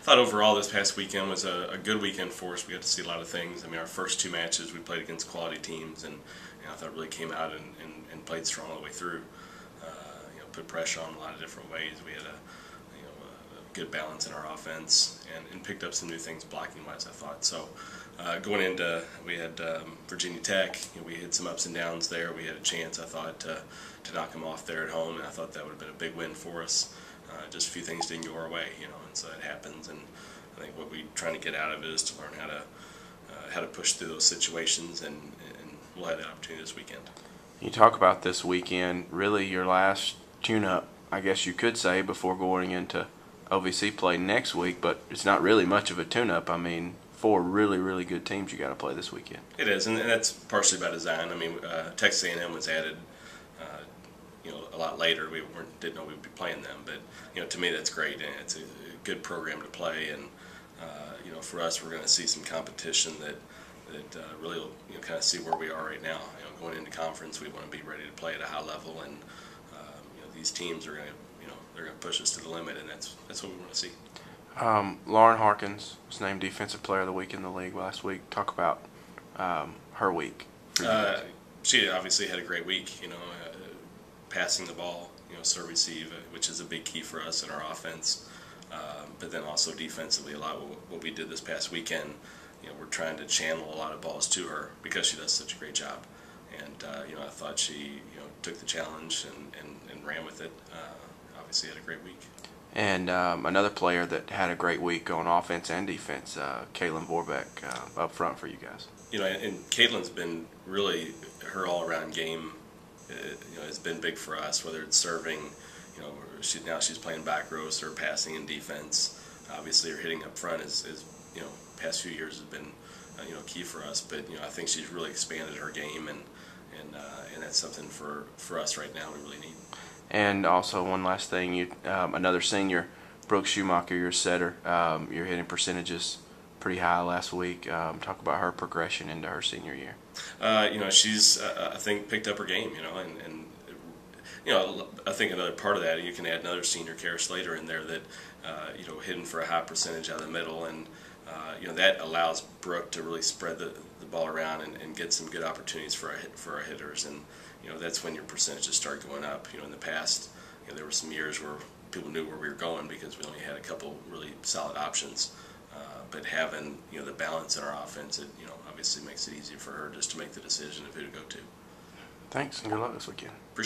I thought overall this past weekend was a good weekend for us. We got to see a lot of things. I mean, our first two matches we played against quality teams, and I thought really came out and played strong all the way through. Put pressure on a lot of different ways. We had a good balance in our offense and picked up some new things blocking wise, I thought. So going into, we had Virginia Tech, we had some ups and downs there. We had a chance, I thought, to knock them off there at home, and I thought that would have been a big win for us. Just a few things didn't go our way, and so it happens. And I think what we're trying to get out of it is to learn how to push through those situations, and we'll have that opportunity this weekend. You talk about this weekend, really your last tune-up, I guess you could say, before going into OVC play next week, but it's not really much of a tune-up. I mean, four really, really good teams you got to play this weekend. It is, and that's partially by design. I mean, Texas A&M was added, a lot later. We didn't know we would be playing them, but to me that's great, and it's a good program to play. And for us, we're going to see some competition that really will kind of see where we are right now. Going into conference, we want to be ready to play at a high level, and these teams are going to they're going to push us to the limit, and that's what we want to see. Lauren Harkins was named Defensive Player of the Week in the league last week. Talk about her week. She obviously had a great week. Passing the ball, serve receive, which is a big key for us in our offense. But then also defensively, a lot of what we did this past weekend. We're trying to channel a lot of balls to her because she does such a great job. And I thought she took the challenge and ran with it. Obviously had a great week. And another player that had a great week on offense and defense, Caitlin Warbeck, up front for you guys. And Caitlin's been really, her all-around game has been big for us, whether it's serving, now she's playing back row, or passing and defense. Obviously her hitting up front is past few years has been key for us, but I think she's really expanded her game, and that's something for us right now we really need. And also one last thing, another senior, Brooke Schumacher, your setter, your hitting percentages pretty high last week. Talk about her progression into her senior year. She's I think picked up her game, and I think another part of that, you can add another senior, Kara Slater, in there that hitting for a high percentage out of the middle, and that allows Brooke to really spread the ball around and get some good opportunities for our hitters, and that's when your percentages start going up. In the past, there were some years where people knew where we were going because we only had a couple really solid options. But having the balance in our offense, it obviously makes it easier for her just to make the decision of who to go to. Thanks, and good luck this weekend.